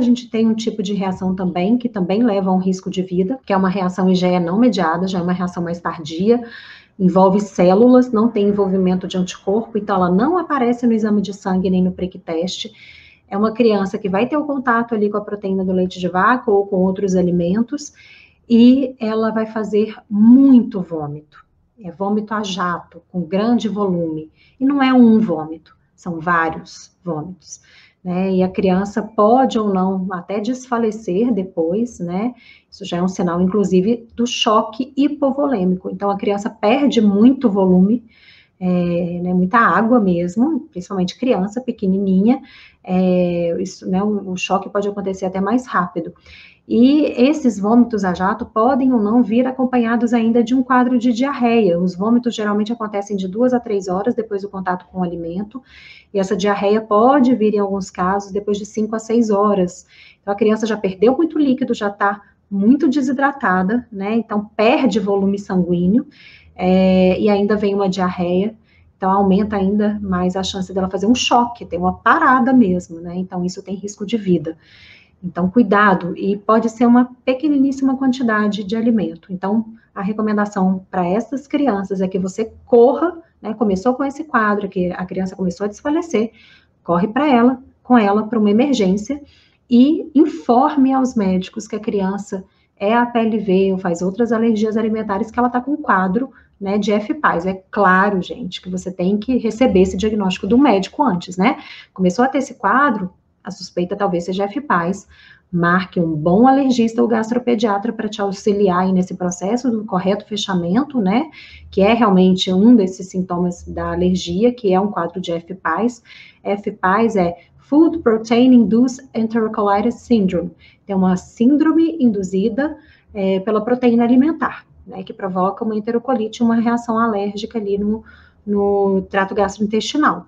A gente tem um tipo de reação também, que também leva a um risco de vida, que é uma reação IgE não mediada, já é uma reação mais tardia, envolve células, não tem envolvimento de anticorpo, então ela não aparece no exame de sangue nem no prick test. É uma criança que vai ter o contato ali com a proteína do leite de vaca ou com outros alimentos, e ela vai fazer muito vômito. É vômito a jato, com grande volume. E não é um vômito, são vários vômitos. Né? E a criança pode ou não até desfalecer depois, né? Isso já é um sinal, inclusive, do choque hipovolêmico. Então, a criança perde muito volume, né, muita água mesmo, principalmente criança pequenininha, isso, né, o choque pode acontecer até mais rápido. E esses vômitos a jato podem ou não vir acompanhados ainda de um quadro de diarreia. Os vômitos geralmente acontecem de 2 a 3 horas depois do contato com o alimento, e essa diarreia pode vir, em alguns casos, depois de 5 a 6 horas. Então, a criança já perdeu muito líquido, já está muito desidratada, né? Então, perde volume sanguíneo, e ainda vem uma diarreia. Então, aumenta ainda mais a chance dela fazer um choque, ter uma parada mesmo, né? Então, isso tem risco de vida. Então, cuidado, e pode ser uma pequeniníssima quantidade de alimento. Então, a recomendação para essas crianças é que você corra, né, começou com esse quadro, que a criança começou a desfalecer, corre com ela para uma emergência, e informe aos médicos que a criança é a PLV ou faz outras alergias alimentares, que ela está com um quadro, né, de FPAS. É claro, gente, que você tem que receber esse diagnóstico do médico antes, né? Começou a ter esse quadro, a suspeita talvez seja FPAS, marque um bom alergista ou gastropediatra para te auxiliar aí nesse processo do correto fechamento, né, que é realmente um desses sintomas da alergia, que é um quadro de FPAS. FPAS é Food Protein Induced Enterocolitis Syndrome, é uma síndrome induzida pela proteína alimentar, né, que provoca uma enterocolite, uma reação alérgica ali no trato gastrointestinal.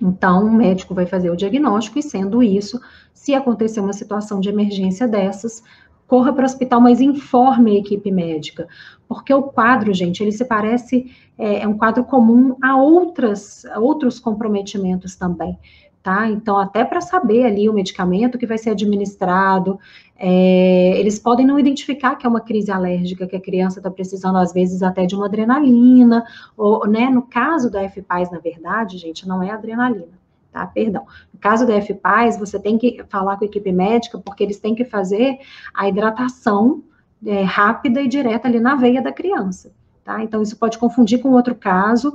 Então, o médico vai fazer o diagnóstico e, sendo isso, se acontecer uma situação de emergência dessas, corra para o hospital, mas informe a equipe médica, porque o quadro, gente, ele se parece, é um quadro comum a outros comprometimentos também, tá? Então, até para saber ali o medicamento que vai ser administrado, eles podem não identificar que é uma crise alérgica, que a criança está precisando, às vezes, até de uma adrenalina, ou, né, no caso da FPAS, na verdade, gente, não é adrenalina, tá? Perdão. No caso da FPAS, você tem que falar com a equipe médica, porque eles têm que fazer a hidratação rápida e direta ali na veia da criança, tá? Então, isso pode confundir com outro caso,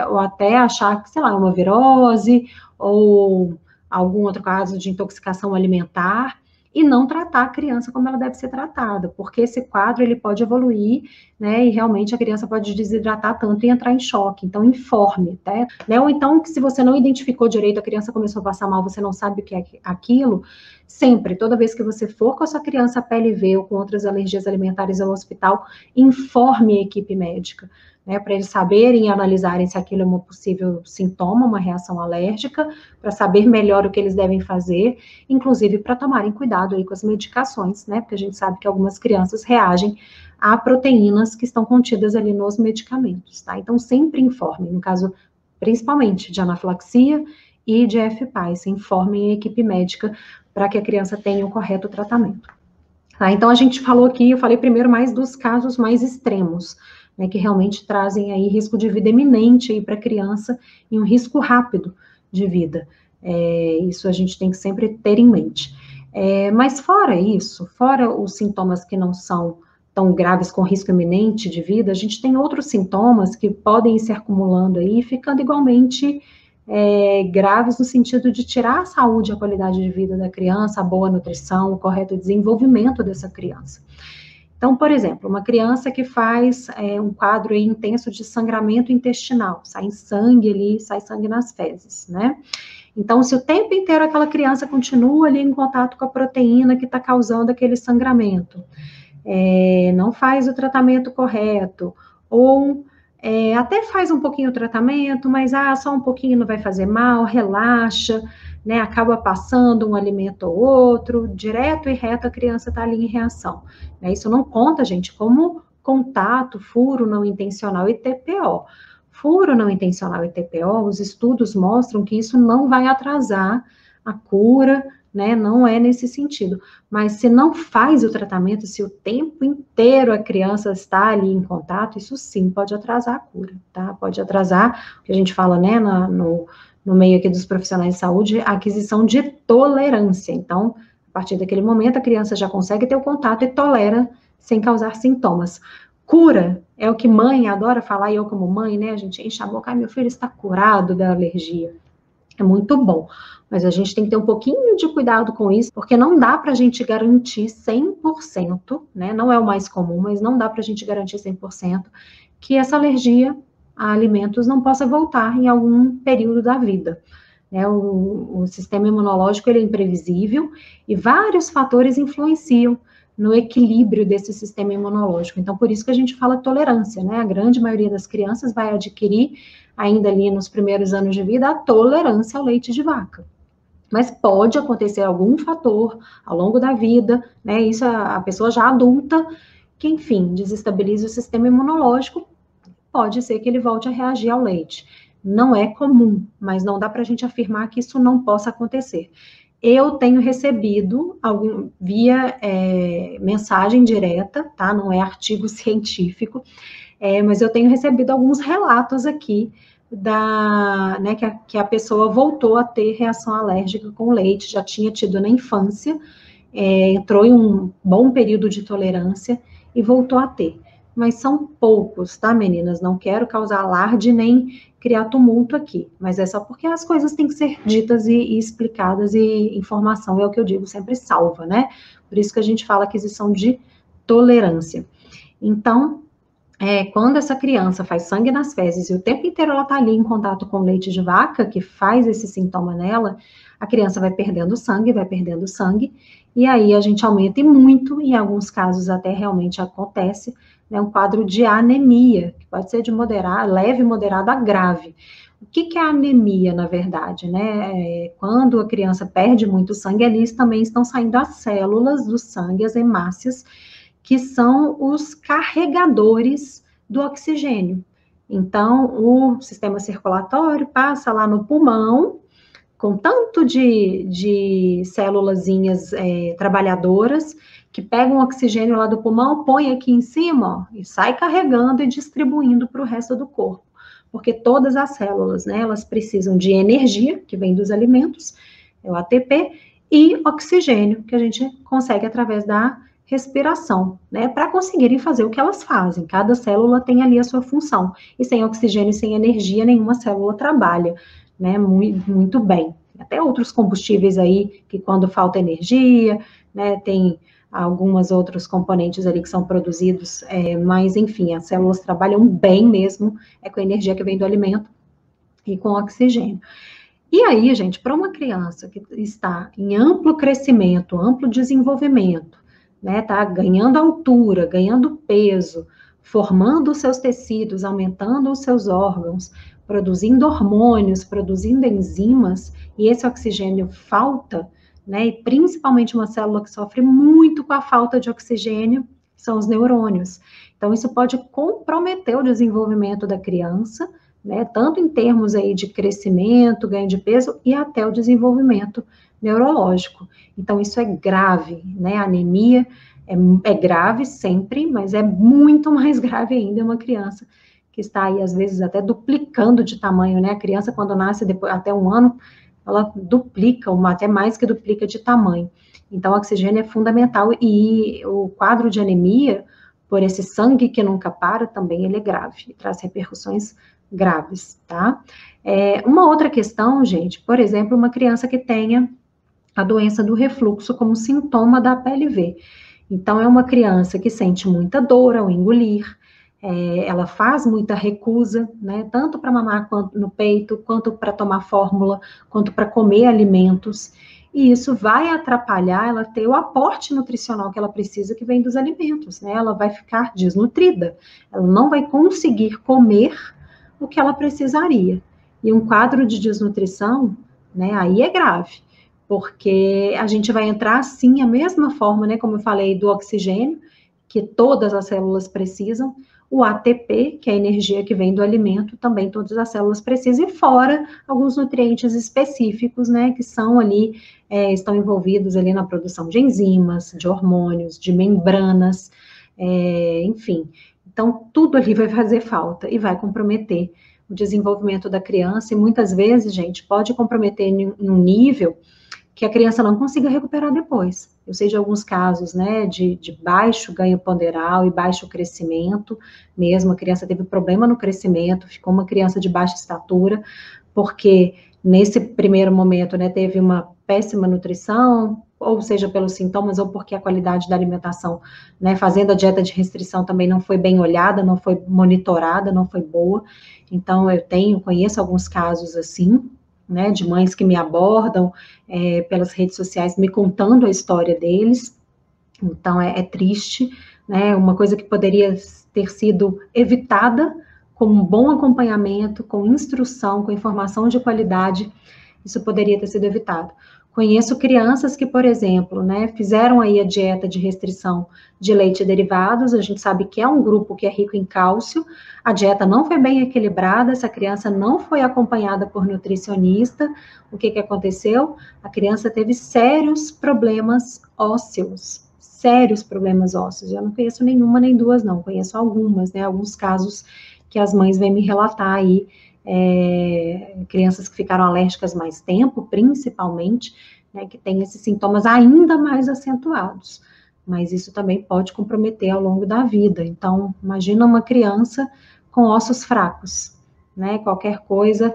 ou até achar que, sei lá, é uma virose, ou algum outro caso de intoxicação alimentar, e não tratar a criança como ela deve ser tratada, porque esse quadro, ele pode evoluir, né, e realmente a criança pode desidratar tanto e entrar em choque, então informe, né, ou então, que se você não identificou direito, a criança começou a passar mal, você não sabe o que é aquilo, sempre, toda vez que você for com a sua criança PLV ou com outras alergias alimentares ao hospital, informe a equipe médica, né, para eles saberem e analisarem se aquilo é um possível sintoma, uma reação alérgica, para saber melhor o que eles devem fazer, inclusive para tomarem cuidado aí com as medicações, né, porque a gente sabe que algumas crianças reagem a proteínas que estão contidas ali nos medicamentos, tá? Então, sempre informe, no caso, principalmente de anafilaxia e de FPAS, informem a equipe médica para que a criança tenha o correto tratamento. Tá? Então, a gente falou aqui, eu falei primeiro mais dos casos mais extremos, né, que realmente trazem aí risco de vida iminente aí para a criança e um risco rápido de vida. Isso a gente tem que sempre ter em mente. Mas fora isso, fora os sintomas que não são tão graves com risco iminente de vida, a gente tem outros sintomas que podem ir se acumulando aí, ficando igualmente graves no sentido de tirar a saúde e a qualidade de vida da criança, a boa nutrição, o correto desenvolvimento dessa criança. Então, por exemplo, uma criança que faz um quadro aí intenso de sangramento intestinal, sai sangue ali, sai sangue nas fezes, né? Então, se o tempo inteiro aquela criança continua ali em contato com a proteína que está causando aquele sangramento, não faz o tratamento correto, ou até faz um pouquinho o tratamento, mas só um pouquinho não vai fazer mal, relaxa, né, acaba passando um alimento ou outro, direto e reto a criança está ali em reação. Né, isso não conta, gente, como contato, furo não intencional e TPO. Furo não intencional e TPO, os estudos mostram que isso não vai atrasar a cura, né? Não é nesse sentido. Mas se não faz o tratamento, se o tempo inteiro a criança está ali em contato, isso sim pode atrasar a cura, tá? Pode atrasar, o que a gente fala, né, no meio aqui dos profissionais de saúde, a aquisição de tolerância. Então, a partir daquele momento, a criança já consegue ter o contato e tolera sem causar sintomas. Cura é o que mãe adora falar, e eu como mãe, né, a gente enche a boca, meu filho está curado da alergia. É muito bom, mas a gente tem que ter um pouquinho de cuidado com isso, porque não dá para a gente garantir 100%, né, não é o mais comum, mas não dá para a gente garantir 100% que essa alergia a alimentos não possa voltar em algum período da vida. O sistema imunológico ele é imprevisível e vários fatores influenciam no equilíbrio desse sistema imunológico. Então, por isso que a gente fala tolerância, né? A grande maioria das crianças vai adquirir, ainda ali nos primeiros anos de vida, a tolerância ao leite de vaca. Mas pode acontecer algum fator ao longo da vida, né? Isso a pessoa já adulta, que, enfim, desestabiliza o sistema imunológico, pode ser que ele volte a reagir ao leite. Não é comum, mas não dá para a gente afirmar que isso não possa acontecer. Eu tenho recebido via mensagem direta, tá? Não é artigo científico, mas eu tenho recebido alguns relatos aqui né, que a pessoa voltou a ter reação alérgica com leite, já tinha tido na infância, entrou em um bom período de tolerância e voltou a ter. Mas são poucos, tá, meninas? Não quero causar alarde nem criar tumulto aqui, mas é só porque as coisas têm que ser ditas e explicadas, e informação é o que eu digo, sempre salva, né? Por isso que a gente fala aquisição de tolerância. Então, quando essa criança faz sangue nas fezes e o tempo inteiro ela está ali em contato com leite de vaca, que faz esse sintoma nela, a criança vai perdendo sangue, e aí a gente aumenta e muito, em alguns casos até realmente acontece, né, um quadro de anemia, que pode ser de leve, moderado a grave. O que é anemia, na verdade, né? Quando a criança perde muito sangue, ali também estão saindo as células do sangue, as hemácias, que são os carregadores do oxigênio. Então, o sistema circulatório passa lá no pulmão, com tanto de célulazinhas trabalhadoras, que pegam o oxigênio lá do pulmão, põe aqui em cima, ó, e sai carregando e distribuindo para o resto do corpo. Porque todas as células, né, elas precisam de energia, que vem dos alimentos, é o ATP, e oxigênio, que a gente consegue através da respiração, né, para conseguirem fazer o que elas fazem. Cada célula tem ali a sua função, e sem oxigênio e sem energia, nenhuma célula trabalha, né, muito bem. Até outros combustíveis aí, que quando falta energia, né, tem alguns outros componentes ali que são produzidos, mas enfim, as células trabalham bem mesmo, com a energia que vem do alimento e com oxigênio. E aí, gente, para uma criança que está em amplo crescimento, amplo desenvolvimento, né, tá ganhando altura, ganhando peso, formando os seus tecidos, aumentando os seus órgãos, produzindo hormônios, produzindo enzimas, e esse oxigênio falta, né, e principalmente uma célula que sofre muito com a falta de oxigênio, são os neurônios. Então, isso pode comprometer o desenvolvimento da criança, né, tanto em termos aí de crescimento, ganho de peso, e até o desenvolvimento neurológico. Então, isso é grave, né, a anemia é grave sempre, mas é muito mais grave ainda uma criança que está aí, às vezes, até duplicando de tamanho, né, a criança, quando nasce depois, até 1 ano, ela duplica, até mais que duplica de tamanho. Então, o oxigênio é fundamental, e o quadro de anemia, por esse sangue que nunca para, também ele é grave, e traz repercussões graves, tá? Uma outra questão, gente, por exemplo, uma criança que tenha a doença do refluxo como sintoma da PLV. Então, é uma criança que sente muita dor ao engolir, ela faz muita recusa, né, tanto para mamar no peito, quanto para tomar fórmula, quanto para comer alimentos, e isso vai atrapalhar ela ter o aporte nutricional que ela precisa, que vem dos alimentos, né, ela vai ficar desnutrida, ela não vai conseguir comer o que ela precisaria, e um quadro de desnutrição, né, aí é grave, porque a gente vai entrar, assim, a mesma forma, né, como eu falei, do oxigênio, que todas as células precisam, o ATP, que é a energia que vem do alimento, também todas as células precisam, e fora alguns nutrientes específicos, né, que são ali, estão envolvidos ali na produção de enzimas, de hormônios, de membranas, enfim. Então, tudo ali vai fazer falta e vai comprometer o desenvolvimento da criança, e muitas vezes, gente, pode comprometer em um nível que a criança não consiga recuperar depois. Eu sei de alguns casos, né, de baixo ganho ponderal e baixo crescimento, mesmo a criança teve problema no crescimento, ficou uma criança de baixa estatura, porque nesse primeiro momento, né, teve uma péssima nutrição, ou seja, pelos sintomas, ou porque a qualidade da alimentação, né, fazendo a dieta de restrição também não foi bem olhada, não foi monitorada, não foi boa. Então, conheço alguns casos assim, né, de mães que me abordam pelas redes sociais, me contando a história deles. Então, é triste, né, uma coisa que poderia ter sido evitada com um bom acompanhamento, com instrução, com informação de qualidade, isso poderia ter sido evitado. Conheço crianças que, por exemplo, né, fizeram aí a dieta de restrição de leite e derivados, a gente sabe que é um grupo que é rico em cálcio, a dieta não foi bem equilibrada, essa criança não foi acompanhada por nutricionista, o que aconteceu? A criança teve sérios problemas ósseos, eu não conheço nenhuma nem duas não, conheço algumas, né, alguns casos que as mães vêm me relatar aí, crianças que ficaram alérgicas mais tempo, principalmente, né, que têm esses sintomas ainda mais acentuados, mas isso também pode comprometer ao longo da vida. Então, imagina uma criança com ossos fracos, né, qualquer coisa,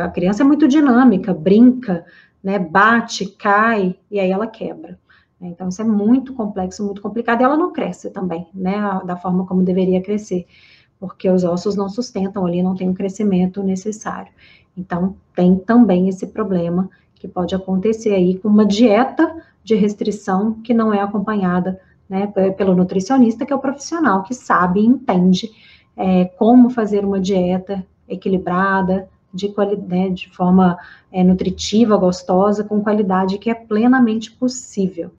a criança é muito dinâmica, brinca, né, bate, cai, e aí ela quebra. Então, isso é muito complexo, muito complicado, e ela não cresce também, né, da forma como deveria crescer, porque os ossos não sustentam ali, não tem o crescimento necessário. Então, tem também esse problema que pode acontecer aí com uma dieta de restrição que não é acompanhada, né, pelo nutricionista, que é o profissional que sabe e entende como fazer uma dieta equilibrada, de forma nutritiva, gostosa, com qualidade que é plenamente possível.